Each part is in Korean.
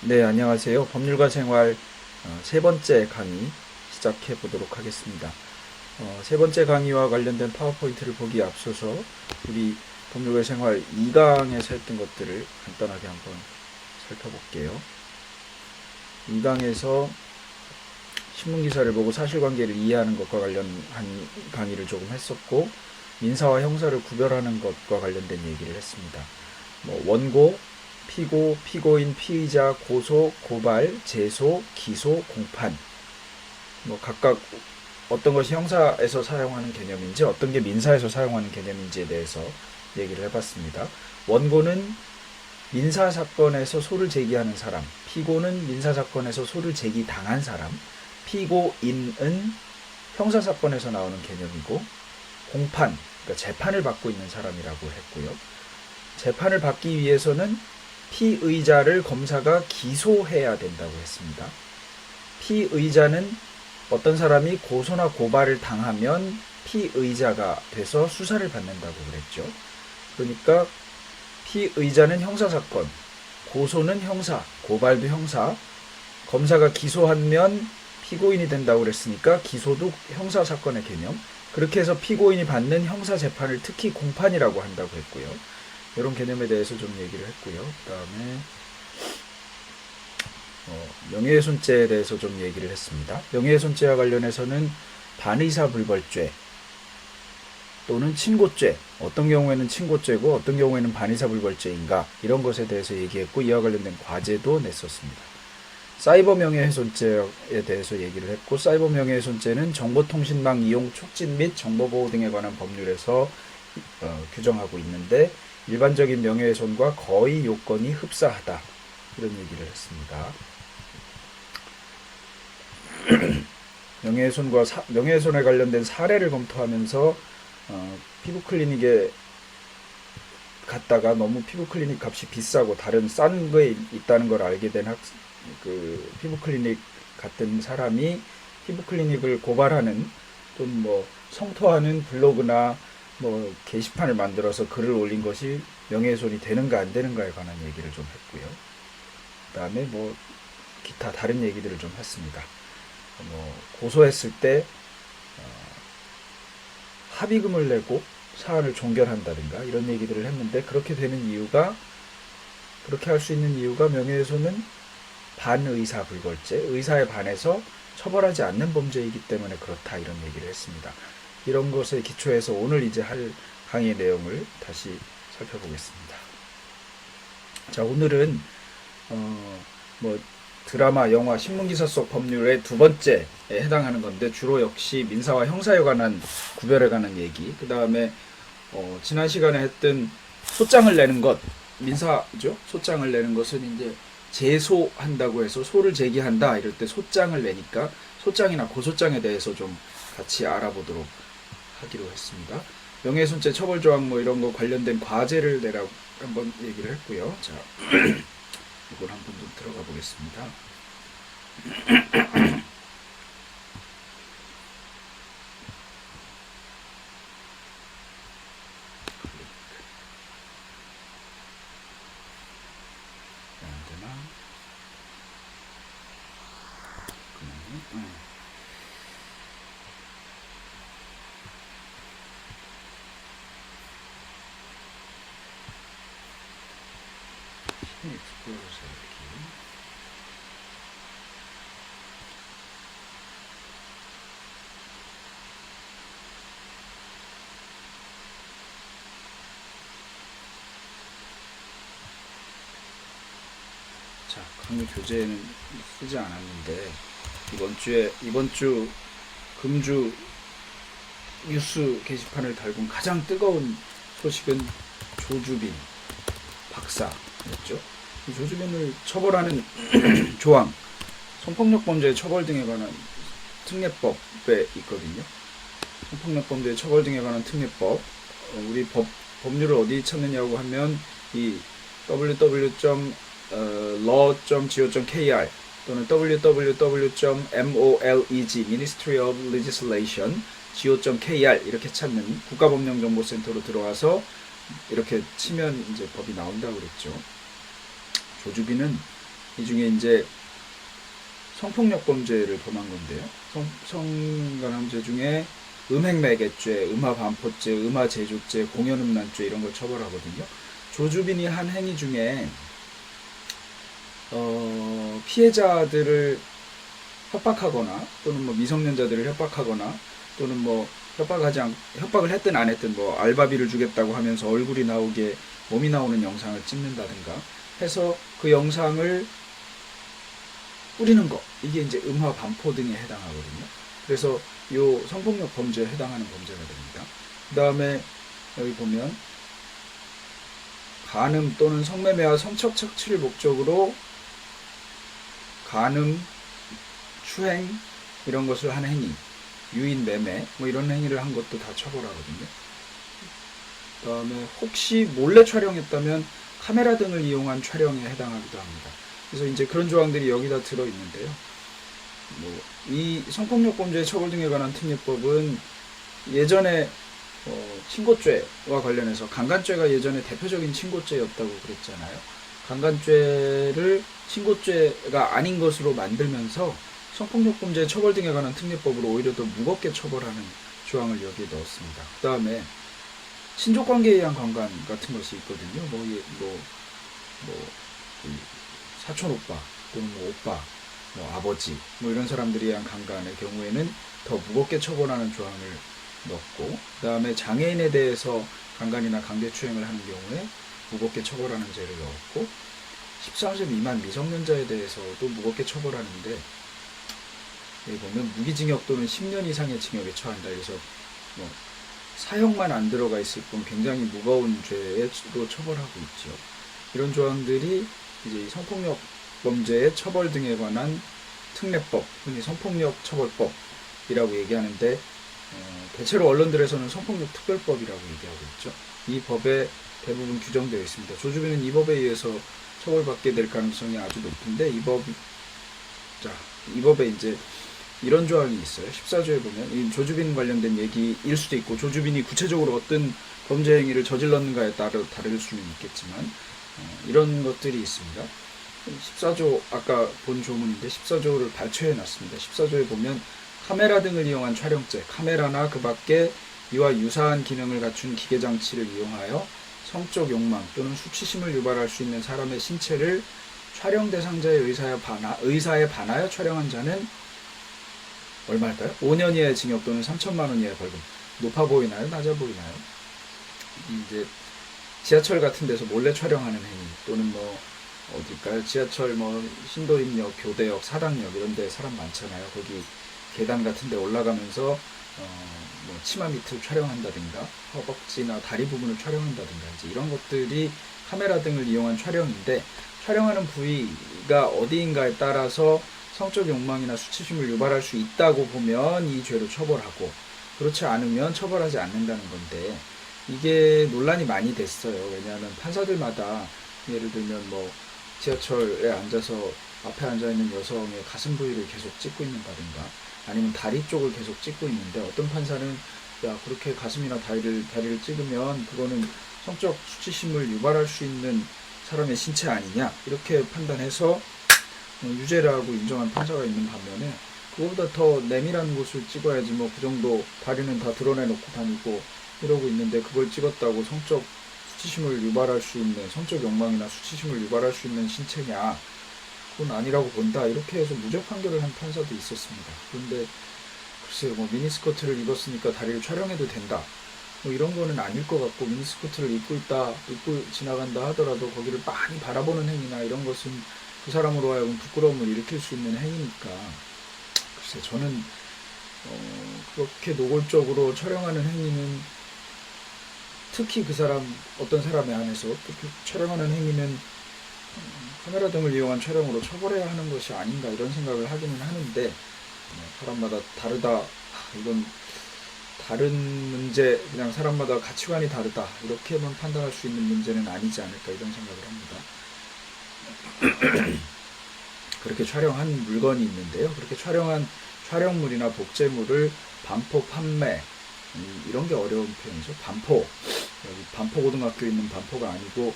네, 안녕하세요. 법률과 생활 세 번째 강의 시작해 보도록 하겠습니다. 세 번째 강의와 관련된 파워포인트를 보기에 앞서서 우리 법률과 생활 2강에서 했던 것들을 간단하게 한번 살펴볼게요. 2강에서 신문기사를 보고 사실관계를 이해하는 것과 관련한 강의를 조금 했었고, 민사와 형사를 구별하는 것과 관련된 얘기를 했습니다. 원고, 피고, 피고인, 피의자, 고소, 고발, 제소, 기소, 공판. 각각 어떤 것이 형사에서 사용하는 개념인지 어떤 게 민사에서 사용하는 개념인지에 대해서 얘기를 해봤습니다. 원고는 민사사건에서 소를 제기하는 사람, 피고는 민사사건에서 소를 제기당한 사람, 피고인은 형사사건에서 나오는 개념이고, 공판, 그러니까 재판을 받고 있는 사람이라고 했고요. 재판을 받기 위해서는 피의자를 검사가 기소해야 된다고 했습니다. 피의자는 어떤 사람이 고소나 고발을 당하면 피의자가 돼서 수사를 받는다고 그랬죠. 그러니까 피의자는 형사사건, 고소는 형사, 고발도 형사, 검사가 기소하면 피고인이 된다고 그랬으니까 기소도 형사사건의 개념. 그렇게 해서 피고인이 받는 형사재판을 특히 공판이라고 한다고 했고요. 이런 개념에 대해서 좀 얘기를 했고요. 그 다음에 명예훼손죄에 대해서 좀 얘기를 했습니다. 명예훼손죄와 관련해서는 반의사불벌죄 또는 친고죄, 어떤 경우에는 친고죄고 어떤 경우에는 반의사불벌죄인가, 이런 것에 대해서 얘기했고, 이와 관련된 과제도 냈었습니다. 사이버 명예훼손죄에 대해서 얘기를 했고, 사이버 명예훼손죄는 정보통신망 이용 촉진 및 정보보호 등에 관한 법률에서 규정하고 있는데, 일반적인 명예훼손과 거의 요건이 흡사하다, 이런 얘기를 했습니다. 명예훼손에 관련된 사례를 검토하면서 피부클리닉에 갔다가 너무 피부클리닉 값이 비싸고 다른 싼 거에 있다는 걸 알게 된 피부클리닉 갔던 사람이 피부클리닉을 고발하는 또는 성토하는 블로그나 게시판을 만들어서 글을 올린 것이 명예훼손이 되는가 안 되는가에 관한 얘기를 좀 했고요. 그 다음에 기타 다른 얘기들을 좀 했습니다. 고소했을 때 합의금을 내고 사안을 종결한다든가 이런 얘기들을 했는데, 그렇게 할 수 있는 이유가 명예훼손은 반의사불벌죄, 의사에 반해서 처벌하지 않는 범죄이기 때문에 그렇다, 이런 얘기를 했습니다. 이런 것에 기초해서 오늘 이제 할 강의 내용을 다시 살펴보겠습니다. 자, 오늘은 드라마, 영화, 신문기사 속 법률의 두 번째에 해당하는 건데, 주로 역시 민사와 형사에 관한 구별에 관한 얘기, 그 다음에 지난 시간에 했던 소장을 내는 것, 민사죠. 소장을 내는 것은 이제 제소한다고 해서 소를 제기한다 이럴 때 소장을 내니까 소장이나 고소장에 대해서 좀 같이 알아보도록 하기로 했습니다. 명예훼손죄 처벌조항 이런 거 관련된 과제를 내라고 한번 얘기를 했고요. 자, 이걸 한번 좀 들어가 보겠습니다. 익스플로러에서 이렇게 자, 강의 교재에는 쓰지 않았는데 이번 주 금주 뉴스 게시판을 달군 가장 뜨거운 소식은 조주빈 박사였죠. 이 조주빈을 처벌하는 조항, 성폭력 범죄 처벌 등에 관한 특례법에 있거든요. 성폭력 범죄 처벌 등에 관한 특례법, 우리 법률을 어디 찾느냐고 하면 이 www.law.go.kr 또는 www.moleg Ministry of Legislation go.kr 이렇게 찾는 국가법령정보센터로 들어와서 이렇게 치면 이제 법이 나온다고 그랬죠. 조주빈은 이 중에 이제 성폭력 범죄를 범한 건데요. 성간함죄 중에 음행매개죄, 음화반포죄, 음화제조죄, 공연음란죄 이런 걸 처벌하거든요. 조주빈이 한 행위 중에 피해자들을 협박하거나 또는 뭐 미성년자들을 협박하거나 또는 뭐 협박을 했든 안 했든 뭐 알바비를 주겠다고 하면서 얼굴이 나오게 몸이 나오는 영상을 찍는다든가 해서 그 영상을 뿌리는 거, 이게 이제 음화 반포 등에 해당하거든요. 그래서 요 성폭력 범죄에 해당하는 범죄가 됩니다. 그 다음에 여기 보면 간음 또는 성매매와 성적 착취를 목적으로 간음, 추행 이런 것을 한 행위, 유인 매매 뭐 이런 행위를 한 것도 다 처벌하거든요. 그 다음에 혹시 몰래 촬영했다면 카메라 등을 이용한 촬영에 해당하기도 합니다. 그래서 이제 그런 조항들이 여기다 들어있는데요. 이 성폭력 범죄 처벌 등에 관한 특례법은 예전에 친고죄와 관련해서 강간죄가 예전에 대표적인 친고죄였다고 그랬잖아요. 강간죄를 친고죄가 아닌 것으로 만들면서 성폭력 범죄 처벌 등에 관한 특례법으로 오히려 더 무겁게 처벌하는 조항을 여기에 넣었습니다. 그 다음에 친족관계에 의한 강간 같은 것이 있거든요. 사촌 오빠 또는 뭐 오빠, 뭐 아버지, 뭐 이런 사람들에 의한 강간의 경우에는 더 무겁게 처벌하는 조항을 넣었고, 그 다음에 장애인에 대해서 강간이나 강제추행을 하는 경우에 무겁게 처벌하는 죄를 넣었고, 13세 미만 미성년자에 대해서도 무겁게 처벌하는데, 여기 보면 무기징역 또는 10년 이상의 징역에 처한다. 그래서 뭐 사형만 안 들어가 있을 뿐 굉장히 무거운 죄로 처벌하고 있죠. 이런 조항들이 이제 성폭력 범죄의 처벌 등에 관한 특례법, 흔히 성폭력 처벌법이라고 얘기하는데, 대체로 언론들에서는 성폭력 특별법이라고 얘기하고 있죠. 이 법에 대부분 규정되어 있습니다. 조주빈은 이 법에 의해서 처벌받게 될 가능성이 아주 높은데, 이 법에 이제 이런 조항이 있어요. 14조에 보면 이 조주빈 관련된 얘기일 수도 있고, 조주빈이 구체적으로 어떤 범죄 행위를 저질렀는가에 따라 다를 수는 있겠지만, 이런 것들이 있습니다. 14조, 아까 본 조문인데 14조를 발췌해 놨습니다. 14조에 보면 카메라 등을 이용한 촬영죄, 카메라나 그 밖에 이와 유사한 기능을 갖춘 기계장치를 이용하여 성적 욕망 또는 수치심을 유발할 수 있는 사람의 신체를 촬영 대상자의 의사에 반하여 촬영한 자는 얼마일까요? 5년 이하의 징역 또는 3천만 원 이하의 벌금. 높아 보이나요? 낮아 보이나요? 이제 지하철 같은 데서 몰래 촬영하는 행위, 또는 어딜까요? 지하철 신도림역, 교대역, 사당역 이런 데 사람 많잖아요. 거기 계단 같은 데 올라가면서 치마 밑을 촬영한다든가 허벅지나 다리 부분을 촬영한다든가 이제 이런 것들이 카메라 등을 이용한 촬영인데, 촬영하는 부위가 어디인가에 따라서 성적 욕망이나 수치심을 유발할 수 있다고 보면 이 죄로 처벌하고, 그렇지 않으면 처벌하지 않는다는 건데, 이게 논란이 많이 됐어요. 왜냐하면 판사들마다 예를 들면 지하철에 앉아서 앞에 앉아있는 여성의 가슴 부위를 계속 찍고 있는다든가 아니면 다리 쪽을 계속 찍고 있는데, 어떤 판사는 야, 그렇게 가슴이나 다리를 찍으면 그거는 성적 수치심을 유발할 수 있는 사람의 신체 아니냐, 이렇게 판단해서 유죄라고 인정한 판사가 있는 반면에, 그거보다 더 내밀한 곳을 찍어야지 그 정도 다리는 다 드러내놓고 다니고 이러고 있는데 그걸 찍었다고 성적 수치심을 유발할 수 있는, 성적 욕망이나 수치심을 유발할 수 있는 신체냐, 그건 아니라고 본다, 이렇게 해서 무죄 판결을 한 판사도 있었습니다. 그런데 글쎄요, 미니스커트를 입었으니까 다리를 촬영해도 된다, 이런 거는 아닐 것 같고, 미니스커트를 입고 지나간다 하더라도 거기를 많이 바라보는 행위나 이런 것은 그 사람으로 하여금 부끄러움을 일으킬 수 있는 행위니까, 글쎄 저는 그렇게 노골적으로 촬영하는 행위는, 특히 어떤 사람에 한해서 특히 촬영하는 행위는 카메라 등을 이용한 촬영으로 처벌해야 하는 것이 아닌가, 이런 생각을 하기는 하는데, 사람마다 다르다, 이건 다른 문제, 그냥 사람마다 가치관이 다르다, 이렇게만 판단할 수 있는 문제는 아니지 않을까, 이런 생각을 합니다. 그렇게 촬영한 물건이 있는데요. 그렇게 촬영한 촬영물이나 복제물을 반포 판매, 이런 게 어려운 표현이죠. 반포, 여기 반포고등학교에 있는 반포가 아니고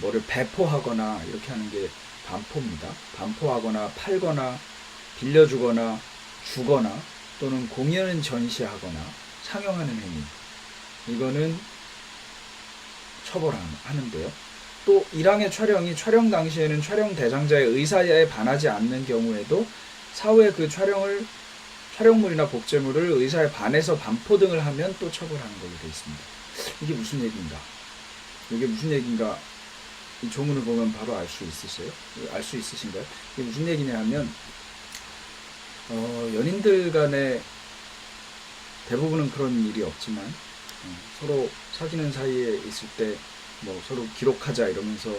뭐를 배포하거나 이렇게 하는 게 반포입니다. 반포하거나 팔거나 빌려주거나 주거나 또는 공연 전시하거나 상영하는 행위, 이거는 처벌하는데요. 또 1항의 촬영이 촬영 당시에는 촬영 대상자의 의사에 반하지 않는 경우에도 사후에 그 촬영물이나 복제물을 의사에 반해서 반포 등을 하면 또 처벌하는 걸로 되어 있습니다. 이게 무슨 얘기인가? 이게 무슨 얘기인가? 이 조문을 보면 바로 알 수 있으세요? 알 수 있으신가요? 이게 무슨 얘기냐 하면 연인들 간에 대부분은 그런 일이 없지만 서로 사귀는 사이에 있을 때 뭐 서로 기록하자 이러면서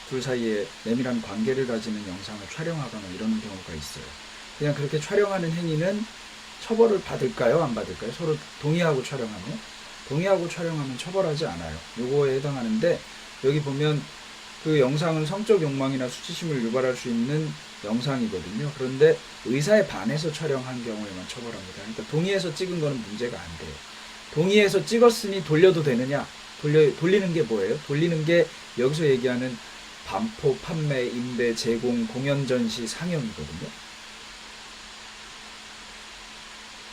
둘 사이에 내밀한 관계를 가지는 영상을 촬영하거나 이러는 경우가 있어요. 그냥 그렇게 촬영하는 행위는 처벌을 받을까요? 안 받을까요? 서로 동의하고 촬영하면? 동의하고 촬영하면 처벌하지 않아요. 요거에 해당하는데 여기 보면 그 영상은 성적 욕망이나 수치심을 유발할 수 있는 영상이거든요. 그런데 의사에 반해서 촬영한 경우에만 처벌합니다. 그러니까 동의해서 찍은 거는 문제가 안 돼요. 동의해서 찍었으니 돌려도 되느냐? 돌리는 게 뭐예요? 돌리는 게 여기서 얘기하는 반포, 판매, 임대, 제공, 공연, 전시, 상영이거든요.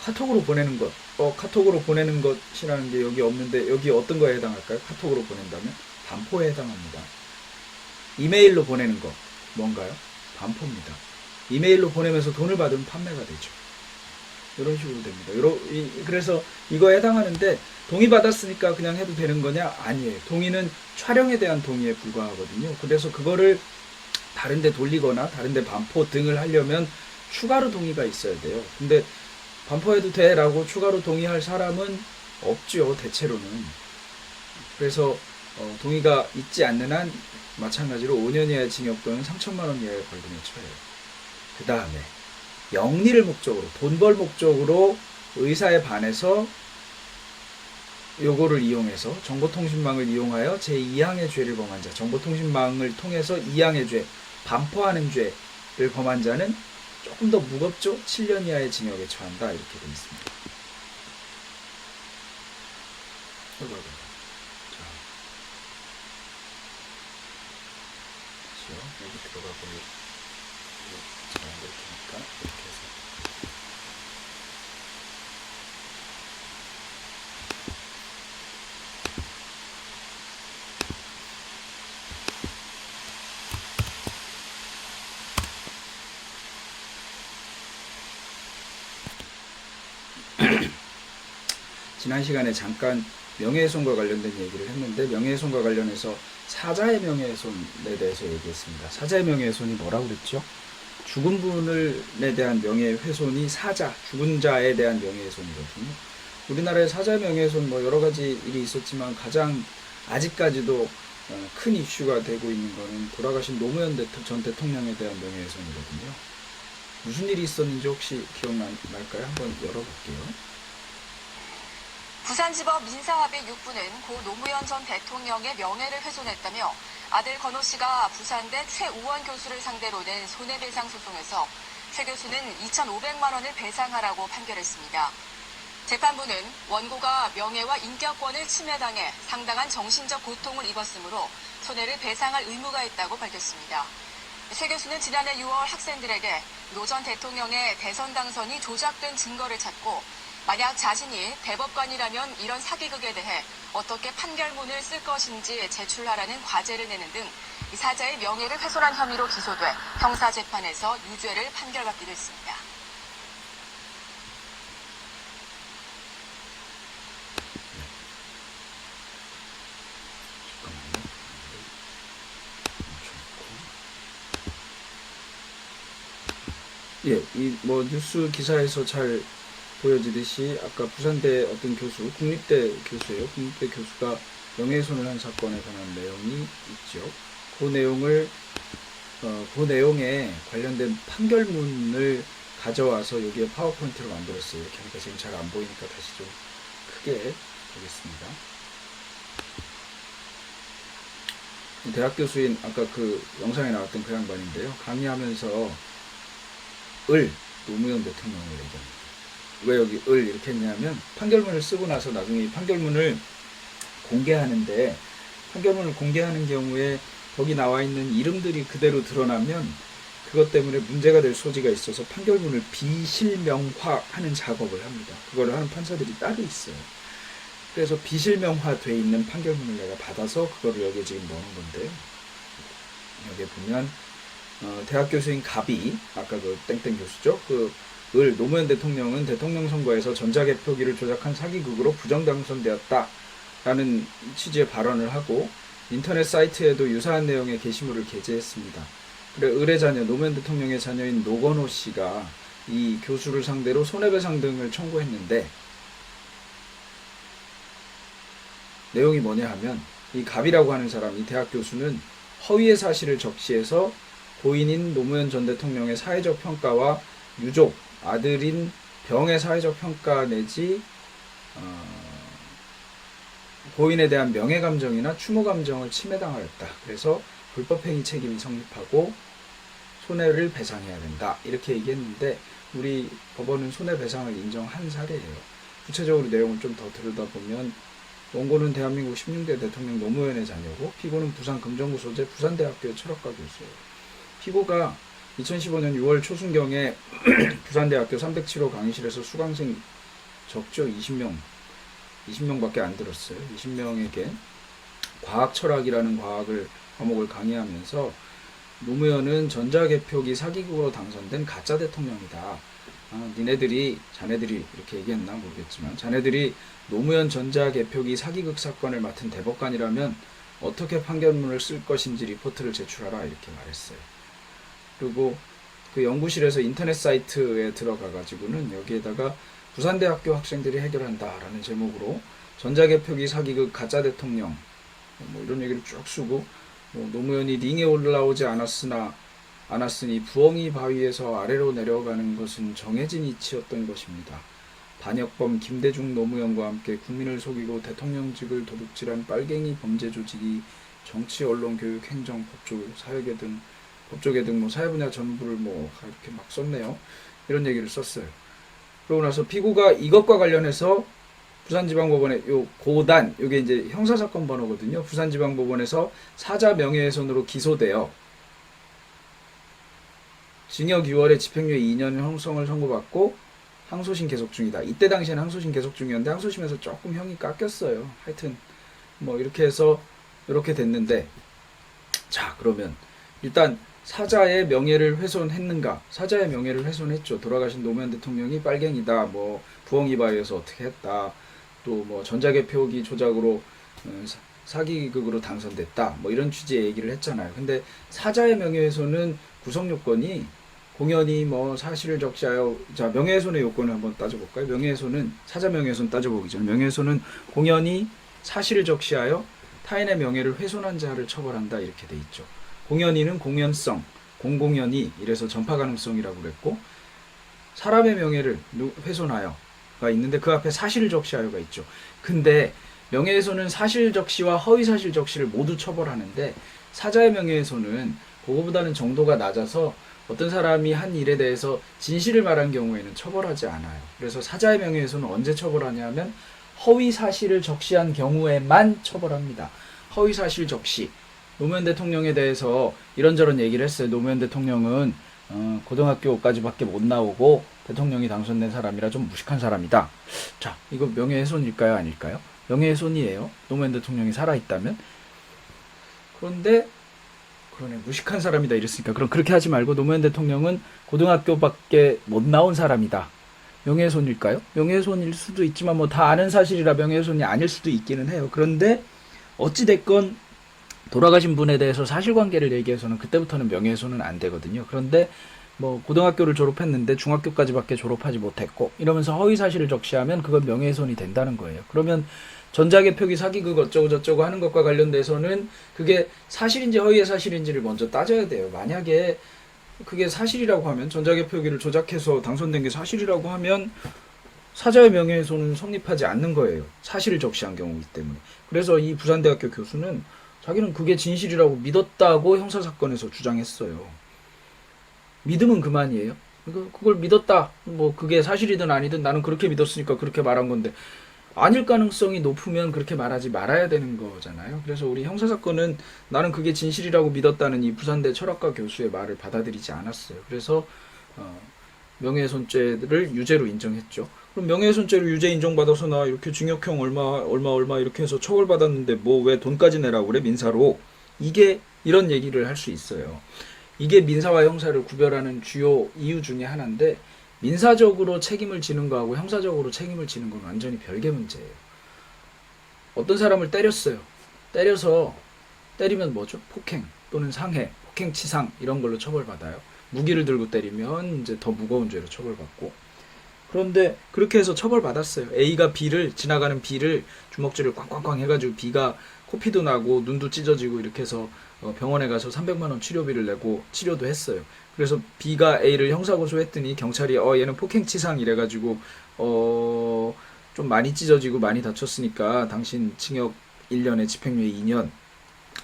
카톡으로 보내는 것. 카톡으로 보내는 것이라는 게 여기 없는데 여기 어떤 거에 해당할까요? 카톡으로 보낸다면? 반포에 해당합니다. 이메일로 보내는 거. 뭔가요? 반포입니다. 이메일로 보내면서 돈을 받으면 판매가 되죠. 이런 식으로 됩니다. 그래서 이거에 해당하는데 동의받았으니까 그냥 해도 되는 거냐? 아니에요. 동의는 촬영에 대한 동의에 불과하거든요. 그래서 그거를 다른데 돌리거나 다른데 반포 등을 하려면 추가로 동의가 있어야 돼요. 근데 반포해도 돼 라고 추가로 동의할 사람은 없죠, 대체로는. 그래서 동의가 있지 않는 한 마찬가지로 5년 이하의 징역 또는 3천만 원 이하의 벌금에 처해요. 그 다음에 영리를 목적으로, 돈 벌 목적으로 의사에 반해서 요거를 이용해서 정보통신망을 이용하여 제2항의 죄를 범한 자, 정보통신망을 통해서 2항의 죄, 반포하는 죄를 범한 자는 조금 더 무겁죠? 7년 이하의 징역에 처한다 이렇게 되어 있습니다. 여기 들어가 보니 잘 안 될 테니까 이렇게 해서 지난 시간에 잠깐 명예훼손과 관련된 얘기를 했는데 명예훼손과 관련해서 사자의 명예훼손에 대해서 얘기했습니다. 사자의 명예훼손이 뭐라고 그랬죠? 죽은 분에 대한 명예훼손이 사자, 죽은 자에 대한 명예훼손이거든요. 우리나라의 사자의 명예훼손 뭐 여러 가지 일이 있었지만 가장 아직까지도 큰 이슈가 되고 있는 거는 돌아가신 노무현 전 대통령에 대한 명예훼손이거든요. 무슨 일이 있었는지 혹시 기억날까요? 한번 열어볼게요. 부산지법 민사합의 6부는 고 노무현 전 대통령의 명예를 훼손했다며 아들 건호 씨가 부산대 최우원 교수를 상대로 낸 손해배상 소송에서 최 교수는 2,500만 원을 배상하라고 판결했습니다. 재판부는 원고가 명예와 인격권을 침해당해 상당한 정신적 고통을 입었으므로 손해를 배상할 의무가 있다고 밝혔습니다. 최 교수는 지난해 6월 학생들에게 노 전 대통령의 대선 당선이 조작된 증거를 찾고 만약 자신이 대법관이라면 이런 사기극에 대해 어떻게 판결문을 쓸 것인지 제출하라는 과제를 내는 등 사자의 명예를 훼손한 혐의로 기소돼 형사재판에서 유죄를 판결받기도 했습니다. 예, 뭐 뉴스 기사에서 잘 보여지듯이 아까 부산대 어떤 교수, 국립대 교수예요. 국립대 교수가 명예훼손을 한 사건에 관한 내용이 있죠. 그 내용에 관련된 판결문을 가져와서 여기에 파워포인트로 만들었어요. 이렇게 하니까 지금 잘 안 보이니까 다시 좀 크게 보겠습니다. 대학 교수인 아까 그 영상에 나왔던 그 양반인데요. 강의하면서 노무현 대통령을 얘기합니다. 왜 여기 이렇게 했냐면 판결문을 쓰고 나서 나중에 이 판결문을 공개하는데 판결문을 공개하는 경우에 거기 나와 있는 이름들이 그대로 드러나면 그것 때문에 문제가 될 소지가 있어서 판결문을 비실명화하는 작업을 합니다. 그거를 하는 판사들이 따로 있어요. 그래서 비실명화돼 있는 판결문을 내가 받아서 그거를 여기에 지금 넣은 건데요. 여기에 보면 대학 교수인 갑이 아까 그 땡땡 교수죠. 노무현 대통령은 대통령 선거에서 전자개표기를 조작한 사기극으로 부정당선되었다라는 취지의 발언을 하고 인터넷 사이트에도 유사한 내용의 게시물을 게재했습니다. 그래 을의 자녀 노무현 대통령의 자녀인 노건호 씨가 이 교수를 상대로 손해배상 등을 청구했는데 내용이 뭐냐 하면 이 갑이라고 하는 사람, 이 대학 교수는 허위의 사실을 적시해서 고인인 노무현 전 대통령의 사회적 평가와 유족, 아들인 병의 사회적 평가 내지 고인에 대한 명예감정이나 추모감정을 침해당하였다. 그래서 불법행위 책임이 성립하고 손해를 배상해야 된다. 이렇게 얘기했는데 우리 법원은 손해배상을 인정한 사례예요. 구체적으로 내용을 좀 더 들여다보면 원고는 대한민국 16대 대통령 노무현의 자녀고 피고는 부산 금정구 소재 부산대학교의 철학과 교수예요. 피고가 2015년 6월 초순경에 부산대학교 307호 강의실에서 수강생 적죠? 20명밖에 안 들었어요. 20명에게 과학 철학이라는 과목을 강의하면서 노무현은 전자개표기 사기극으로 당선된 가짜 대통령이다. 자네들이 이렇게 얘기했나 모르겠지만 자네들이 노무현 전자개표기 사기극 사건을 맡은 대법관이라면 어떻게 판결문을 쓸 것인지 리포트를 제출하라 이렇게 말했어요. 그리고 그 연구실에서 인터넷 사이트에 들어가 가지고는 여기에다가 부산대학교 학생들이 해결한다라는 제목으로 전자개표기 사기극 가짜 대통령 뭐 이런 얘기를 쭉 쓰고 노무현이 링에 올라오지 않았으니 부엉이 바위에서 아래로 내려가는 것은 정해진 이치였던 것입니다. 반역범 김대중 노무현과 함께 국민을 속이고 대통령직을 도둑질한 빨갱이 범죄 조직이 정치, 언론, 교육, 행정, 사회계 등 사회 분야 전부를 이렇게 막 썼네요. 이런 얘기를 썼어요. 그러고 나서 피고가 이것과 관련해서 부산지방법원에 고단, 이게 이제 형사사건 번호거든요. 부산지방법원에서 사자 명예훼손으로 기소되어 징역 2월에 집행유예 2년 형성을 선고받고 항소심 계속 중이다. 이때 당시에는 항소심 계속 중이었는데 항소심에서 조금 형이 깎였어요. 하여튼 이렇게 해서 이렇게 됐는데 자 그러면 일단 사자의 명예를 훼손했는가? 사자의 명예를 훼손했죠. 돌아가신 노무현 대통령이 빨갱이다. 부엉이 바위에서 어떻게 했다. 또 전자개표기 조작으로 사기극으로 당선됐다. 이런 취지의 얘기를 했잖아요. 근데 사자의 명예훼손은 구성 요건이 공연히 사실을 적시하여 명예훼손의 요건을 한번 따져볼까요? 명예훼손은 사자 명예훼손 따져보기 전에 명예훼손은 공연히 사실을 적시하여 타인의 명예를 훼손한 자를 처벌한다 이렇게 돼 있죠. 공연히는 공연성, 공공연히 이래서 전파 가능성이라고 그랬고 사람의 명예를 훼손하여가 있는데 그 앞에 사실을 적시하여가 있죠. 근데 명예훼손은 사실 적시와 허위 사실 적시를 모두 처벌하는데 사자의 명예훼손은 그거보다는 정도가 낮아서 어떤 사람이 한 일에 대해서 진실을 말한 경우에는 처벌하지 않아요. 그래서 사자의 명예훼손은 언제 처벌하냐면 허위 사실을 적시한 경우에만 처벌합니다. 허위 사실 적시. 노무현 대통령에 대해서 이런저런 얘기를 했어요. 노무현 대통령은 고등학교까지밖에 못 나오고 대통령이 당선된 사람이라 좀 무식한 사람이다. 자, 이거 명예훼손일까요? 아닐까요? 명예훼손이에요. 노무현 대통령이 살아있다면. 그런데 그러네. 무식한 사람이다 이랬으니까 그럼 그렇게 하지 말고 노무현 대통령은 고등학교밖에 못 나온 사람이다. 명예훼손일까요? 명예훼손일 수도 있지만 다 아는 사실이라 명예훼손이 아닐 수도 있기는 해요. 그런데 어찌됐건 돌아가신 분에 대해서 사실관계를 얘기해서는 그때부터는 명예훼손은 안 되거든요. 그런데 고등학교를 졸업했는데 중학교까지밖에 졸업하지 못했고 이러면서 허위 사실을 적시하면 그건 명예훼손이 된다는 거예요. 그러면 전자개표기 사기극 어쩌고 저쩌고 하는 것과 관련돼서는 그게 사실인지 허위의 사실인지를 먼저 따져야 돼요. 만약에 그게 사실이라고 하면 전자개표기를 조작해서 당선된 게 사실이라고 하면 사자의 명예훼손은 성립하지 않는 거예요. 사실을 적시한 경우이기 때문에. 그래서 이 부산대학교 교수는 자기는 그게 진실이라고 믿었다고 형사사건에서 주장했어요. 믿으면 그만이에요. 그걸 믿었다. 그게 사실이든 아니든 나는 그렇게 믿었으니까 그렇게 말한 건데 아닐 가능성이 높으면 그렇게 말하지 말아야 되는 거잖아요. 그래서 우리 형사사건은 나는 그게 진실이라고 믿었다는 이 부산대 철학과 교수의 말을 받아들이지 않았어요. 그래서 어, 명예훼손죄를 유죄로 인정했죠. 그럼 명예훼손죄로 유죄 인정받아서 나 이렇게 징역형 얼마 이렇게 해서 처벌받았는데 뭐 왜 돈까지 내라고 그래 민사로. 이게 이런 얘기를 할 수 있어요. 이게 민사와 형사를 구별하는 주요 이유 중에 하나인데, 민사적으로 책임을 지는 거하고 형사적으로 책임을 지는 건 완전히 별개 문제예요. 어떤 사람을 때렸어요. 때려서 때리면 뭐죠? 폭행 또는 상해, 폭행치상 이런 걸로 처벌받아요. 무기를 들고 때리면 이제 더 무거운 죄로 처벌받고. 그런데 그렇게 해서 처벌받았어요. A가 지나가는 B를 주먹질을 꽝꽝꽝 해가지고 B가 코피도 나고 눈도 찢어지고 이렇게 해서 병원에 가서 300만 원 치료비를 내고 치료도 했어요. 그래서 B가 A를 형사고소했더니 경찰이 얘는 폭행치상 이래가지고 좀 많이 찢어지고 많이 다쳤으니까 당신 징역 1년에 집행유예 2년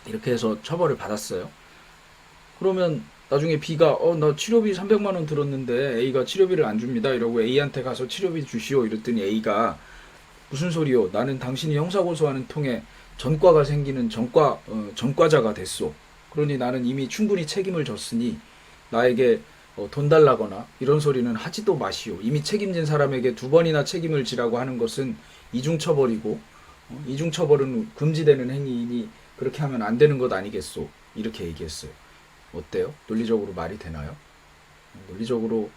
이렇게 해서 처벌을 받았어요. 그러면 나중에 B가 나 치료비 300만 원 들었는데 A가 치료비를 안 줍니다 이러고 A한테 가서 치료비 주시오 이랬더니 A가 무슨 소리요? 나는 당신이 형사고소하는 통에 전과가 생기는 전과자가 됐소. 그러니 나는 이미 충분히 책임을 졌으니 나에게 돈 달라거나 이런 소리는 하지도 마시오. 이미 책임진 사람에게 두 번이나 책임을 지라고 하는 것은 이중처벌이고, 이중처벌은 금지되는 행위이니 그렇게 하면 안 되는 것 아니겠소. 이렇게 얘기했어요. 어때요? 논리적으로 말이 되나요? 논리적으로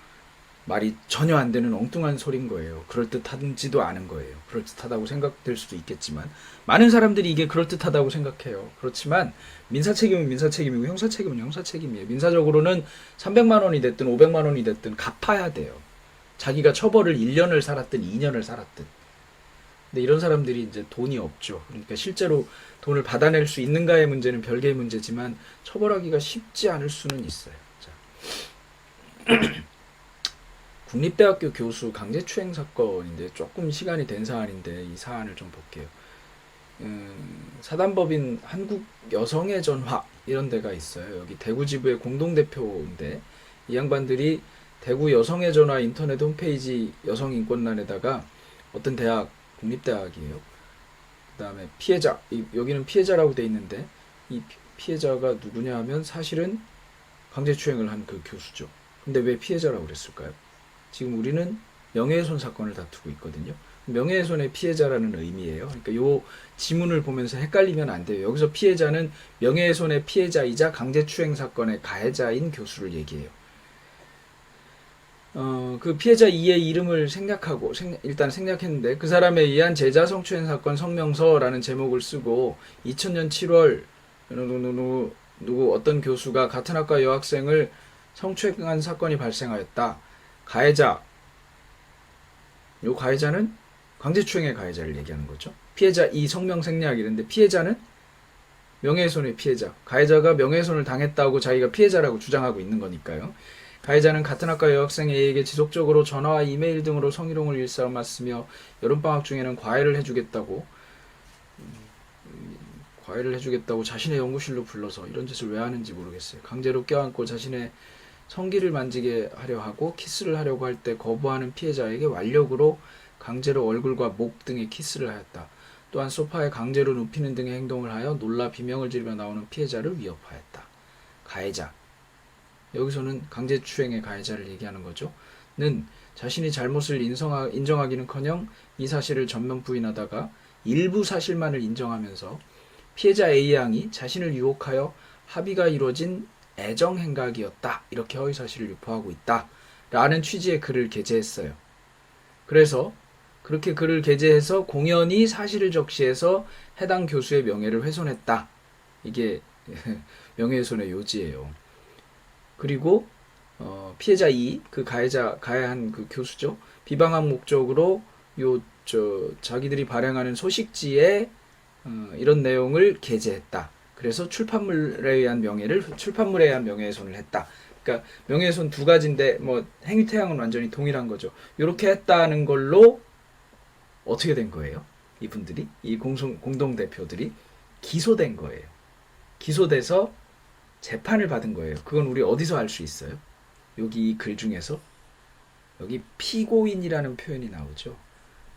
말이 전혀 안 되는 엉뚱한 소린 거예요. 그럴듯한지도 않은 거예요. 그럴듯하다고 생각될 수도 있겠지만 많은 사람들이 이게 그럴듯하다고 생각해요. 그렇지만 민사 책임은 민사 책임이고 형사 책임은 형사 책임이에요. 민사적으로는 300만 원이 됐든 500만 원이 됐든 갚아야 돼요. 자기가 처벌을 1년을 살았든 2년을 살았든. 근데 이런 사람들이 이제 돈이 없죠. 그러니까 실제로 돈을 받아낼 수 있는가의 문제는 별개의 문제지만 처벌하기가 쉽지 않을 수는 있어요. 자. 국립대학교 교수 강제추행 사건인데 조금 시간이 된 사안인데 이 사안을 좀 볼게요. 사단법인 한국여성의 전화 이런 데가 있어요. 여기 대구 지부의 공동대표인데 이 양반들이 대구 여성의 전화 인터넷 홈페이지 여성인권란에다가 어떤 대학, 국립대학이에요. 그 다음에 피해자, 여기는 피해자라고 돼 있는데 이 피해자가 누구냐 하면 사실은 강제추행을 한 그 교수죠. 근데 왜 피해자라고 그랬을까요? 지금 우리는 명예훼손 사건을 다투고 있거든요. 명예훼손의 피해자라는 의미예요. 그러니까 요 지문을 보면서 헷갈리면 안 돼요. 여기서 피해자는 명예훼손의 피해자이자 강제추행 사건의 가해자인 교수를 얘기해요. 그 피해자 이의 이름을 일단 생략했는데 그 사람에 의한 제자 성추행 사건 성명서라는 제목을 쓰고 2000년 7월 누구 어떤 교수가 같은 학과 여학생을 성추행한 사건이 발생하였다. 가해자, 요 가해자는 강제추행의 가해자를 얘기하는 거죠. 피해자 이 성명 생략 이랬는데 피해자는 명예훼손의 피해자, 가해자가 명예훼손을 당했다고 자기가 피해자라고 주장하고 있는 거니까요. 가해자는 같은 학과 여학생 A에게 지속적으로 전화와 이메일 등으로 성희롱을 일삼았으며 여름방학 중에는 과외를 해주겠다고 자신의 연구실로 불러서 이런 짓을 왜 하는지 모르겠어요. 강제로 껴안고 자신의 성기를 만지게 하려 하고 키스를 하려고 할 때 거부하는 피해자에게 완력으로 강제로 얼굴과 목 등에 키스를 하였다. 또한 소파에 강제로 눕히는 등의 행동을 하여 놀라 비명을 지르며 나오는 피해자를 위협하였다. 가해자, 여기서는 강제추행의 가해자를 얘기하는 거죠. 는 자신이 잘못을 인정하기는커녕 이 사실을 전면 부인하다가 일부 사실만을 인정하면서 피해자 A양이 자신을 유혹하여 합의가 이루어진 애정행각이었다. 이렇게 허위사실을 유포하고 있다. 라는 취지의 글을 게재했어요. 그래서 그렇게 글을 게재해서 공연히 사실을 적시해서 해당 교수의 명예를 훼손했다. 이게 명예훼손의 요지예요. 그리고 피해자 2, 그 가해한 그 교수죠. 비방한 목적으로 자기들이 발행하는 소식지에 이런 내용을 게재했다. 그래서 출판물에 의한 명예훼손을 했다. 그러니까 명예훼손 두 가지인데 뭐 행위태양은 완전히 동일한 거죠. 이렇게 했다는 걸로 어떻게 된 거예요? 이분들이 이 공동 대표들이 기소된 거예요. 기소돼서 재판을 받은 거예요. 그건 우리 어디서 알 수 있어요? 여기 이 글 중에서 여기 피고인이라는 표현이 나오죠.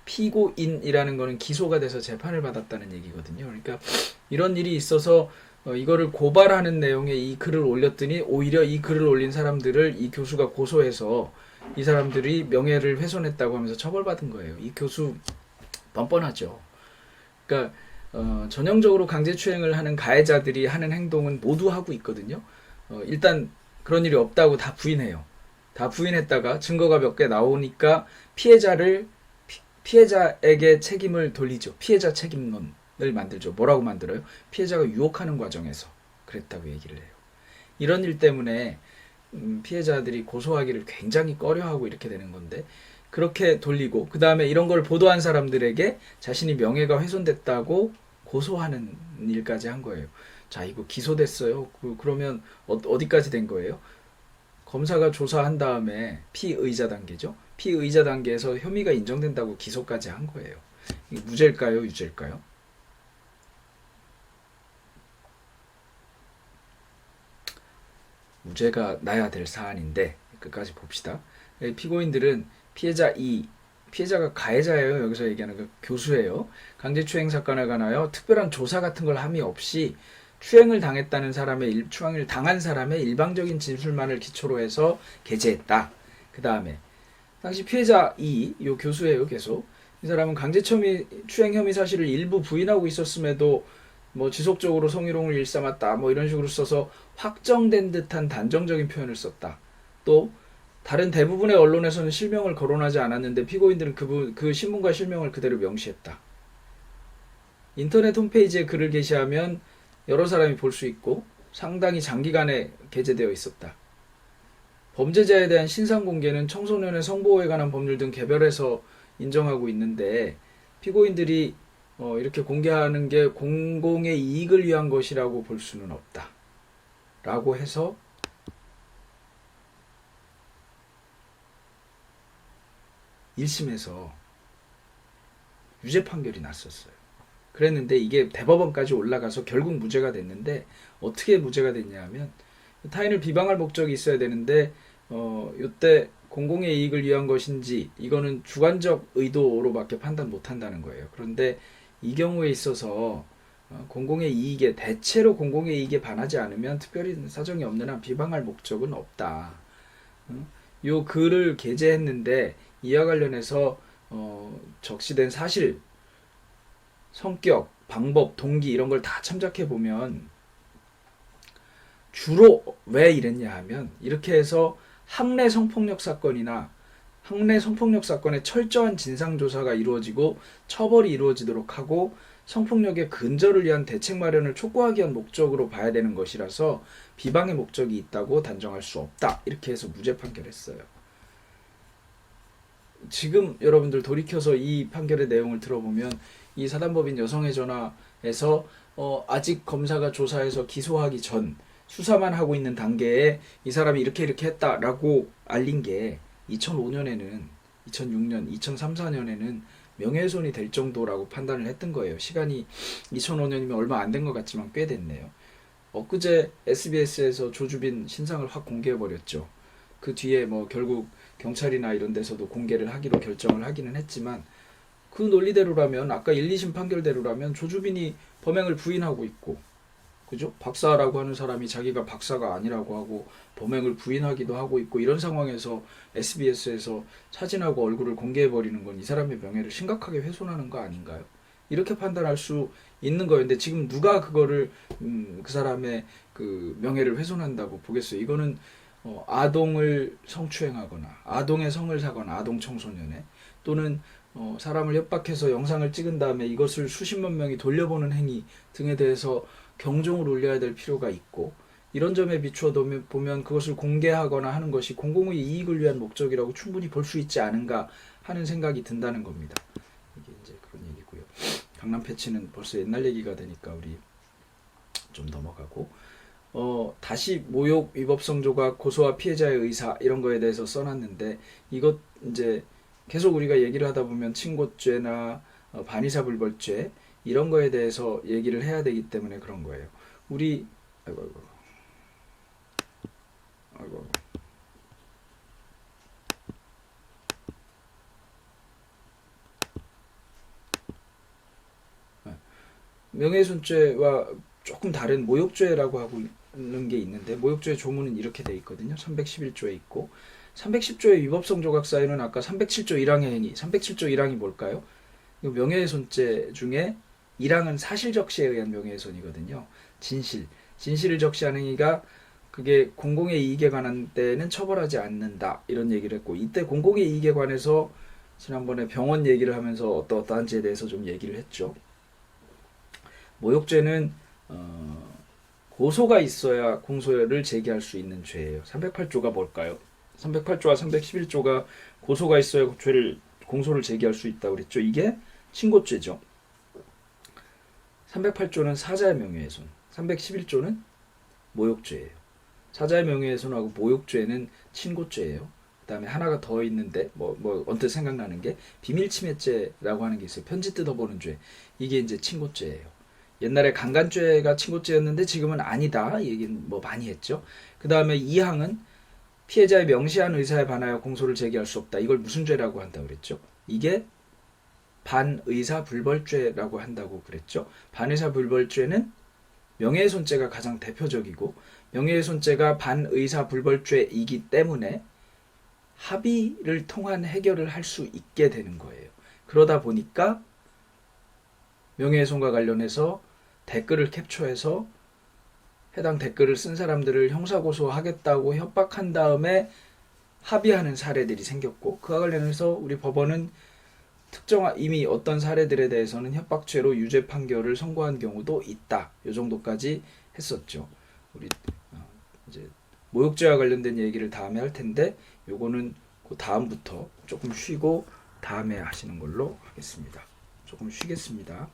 피고인이라는 거는 기소가 돼서 재판을 받았다는 얘기거든요. 그러니까 이런 일이 있어서 이거를 고발하는 내용의 이 글을 올렸더니 오히려 이 글을 올린 사람들을 이 교수가 고소해서 이 사람들이 명예를 훼손했다고 하면서 처벌받은 거예요. 이 교수 뻔뻔하죠. 그러니까 전형적으로 강제추행을 하는 가해자들이 하는 행동은 모두 하고 있거든요. 일단 그런 일이 없다고 다 부인해요. 다 부인했다가 증거가 몇 개 나오니까 피해자에게 책임을 돌리죠. 피해자 책임론을 만들죠. 뭐라고 만들어요? 피해자가 유혹하는 과정에서 그랬다고 얘기를 해요. 이런 일 때문에 피해자들이 고소하기를 굉장히 꺼려하고 이렇게 되는 건데 그렇게 돌리고 그 다음에 이런 걸 보도한 사람들에게 자신이 명예가 훼손됐다고 고소하는 일까지 한 거예요. 자, 이거 기소됐어요. 그러면 어디까지 된 거예요? 검사가 조사한 다음에 피의자 단계죠. 피의자 단계에서 혐의가 인정된다고 기소까지 한 거예요. 이게 무죄일까요? 유죄일까요? 무죄가 나야 될 사안인데 끝까지 봅시다. 피고인들은 피해자가 가해자예요. 여기서 얘기하는 그 교수예요. 강제추행 사건에 관하여 특별한 조사 같은 걸 함이 없이 추행을 당한 사람의 일방적인 진술만을 기초로 해서 게재했다. 그 다음에 당시 피해자 이 교수예요. 계속 이 사람은 강제추행 혐의 사실을 일부 부인하고 있었음에도 뭐 지속적으로 성희롱을 일삼았다 뭐 이런 식으로 써서 확정된 듯한 단정적인 표현을 썼다. 또 다른 대부분의 언론에서는 실명을 거론하지 않았는데 피고인들은 그 신문과 실명을 그대로 명시했다. 인터넷 홈페이지에 글을 게시하면 여러 사람이 볼 수 있고 상당히 장기간에 게재되어 있었다. 범죄자에 대한 신상 공개는 청소년의 성보호에 관한 법률 등 개별해서 인정하고 있는데 피고인들이 이렇게 공개하는 게 공공의 이익을 위한 것이라고 볼 수는 없다. 라고 해서 1심에서 유죄 판결이 났었어요. 그랬는데 이게 대법원까지 올라가서 결국 무죄가 됐는데 어떻게 무죄가 됐냐 하면 타인을 비방할 목적이 있어야 되는데 이때 공공의 이익을 위한 것인지 이거는 주관적 의도로밖에 판단 못한다는 거예요. 그런데 이 경우에 있어서 대체로 공공의 이익에 반하지 않으면 특별히 사정이 없는 한 비방할 목적은 없다. 요 글을 게재했는데 이와 관련해서 적시된 사실, 성격, 방법, 동기 이런 걸 다 참작해 보면 주로 왜 이랬냐 하면 이렇게 해서 학내 성폭력 사건의 철저한 진상조사가 이루어지고 처벌이 이루어지도록 하고 성폭력의 근절을 위한 대책 마련을 촉구하기 위한 목적으로 봐야 되는 것이라서 비방의 목적이 있다고 단정할 수 없다. 이렇게 해서 무죄 판결했어요. 지금 여러분들 돌이켜서 이 판결의 내용을 들어보면 이 사단법인 여성의 전화에서 아직 검사가 조사해서 기소하기 전 수사만 하고 있는 단계에 이 사람이 이렇게 했다라고 알린 게 2005년에는 2006년, 2003, 4년에는 명예훼손이 될 정도라고 판단을 했던 거예요. 시간이 2005년이면 얼마 안 된 것 같지만 꽤 됐네요. 엊그제 SBS에서 조주빈 신상을 확 공개해버렸죠. 그 뒤에 뭐 결국 경찰이나 이런 데서도 공개를 하기로 결정을 하기는 했지만 그 논리대로라면 아까 1, 2심 판결대로라면 조주빈이 범행을 부인하고 있고 그죠? 박사라고 하는 사람이 자기가 박사가 아니라고 하고 범행을 부인하기도 하고 있고 이런 상황에서 SBS에서 사진하고 얼굴을 공개해버리는 건 이 사람의 명예를 심각하게 훼손하는 거 아닌가요? 이렇게 판단할 수 있는 거였는데 지금 누가 그거를 그 사람의 그 명예를 훼손한다고 보겠어요? 이거는 아동을 성추행하거나 아동의 성을 사거나 아동 청소년에 또는 사람을 협박해서 영상을 찍은 다음에 이것을 수십만 명이 돌려보는 행위 등에 대해서 경종을 울려야 될 필요가 있고 이런 점에 비추어 보면 그것을 공개하거나 하는 것이 공공의 이익을 위한 목적이라고 충분히 볼 수 있지 않은가 하는 생각이 든다는 겁니다. 이게 이제 그런 얘기고요. 강남 패치는 벌써 옛날 얘기가 되니까 우리 좀 넘어가고 다시 모욕 위법성 조각 고소와 피해자의 의사 이런 거에 대해서 써놨는데 이것 이제 계속 우리가 얘기를 하다 보면 친고죄나 반의사불벌죄 이런 거에 대해서 얘기를 해야 되기 때문에 그런 거예요. 우리 아이고. 명예훼손죄와 조금 다른 모욕죄라고 하고 있는 게 있는데, 모욕죄 조문은 이렇게 돼 있거든요. 311조에 있고, 310조의 위법성 조각 사유는 아까 307조 1항의 행위, 307조 1항이 뭘까요? 명예훼손죄 중에 1항은 사실적시에 의한 명예훼손이거든요. 진실을 적시하는 행위가 그게 공공의 이익에 관한 때는 처벌하지 않는다, 이런 얘기를 했고, 이때 공공의 이익에 관해서 지난번에 병원 얘기를 하면서 어떠한지에 대해서 좀 얘기를 했죠. 모욕죄는 고소가 있어야 공소를 제기할 수 있는 죄예요. 308조가 뭘까요? 308조와 311조가 고소가 있어야 공소를 제기할 수 있다고 그랬죠. 이게 친고죄죠. 308조는 사자의 명예훼손, 311조는 모욕죄예요. 사자의 명예훼손하고 모욕죄는 친고죄예요. 그 다음에 하나가 더 있는데 언뜻 생각나는 게 비밀침해죄라고 하는 게 있어요. 편지 뜯어보는 죄. 이게 이제 친고죄예요. 옛날에 강간죄가 친고죄였는데 지금은 아니다, 이 얘기는 많이 했죠. 그 다음에 2항은 피해자의 명시한 의사에 반하여 공소를 제기할 수 없다. 이걸 무슨 죄라고 한다고 그랬죠? 이게 반의사불벌죄라고 한다고 그랬죠. 반의사불벌죄는 명예훼손죄가 가장 대표적이고, 명예훼손죄가 반의사불벌죄이기 때문에 합의를 통한 해결을 할 수 있게 되는 거예요. 그러다 보니까 명예훼손과 관련해서 댓글을 캡처해서 해당 댓글을 쓴 사람들을 형사고소하겠다고 협박한 다음에 합의하는 사례들이 생겼고, 그와 관련해서 우리 법원은 이미 어떤 사례들에 대해서는 협박죄로 유죄 판결을 선고한 경우도 있다. 이 정도까지 했었죠. 우리 이제 모욕죄와 관련된 얘기를 다음에 할 텐데, 요거는 그 다음부터 조금 쉬고 다음에 하시는 걸로 하겠습니다. 조금 쉬겠습니다.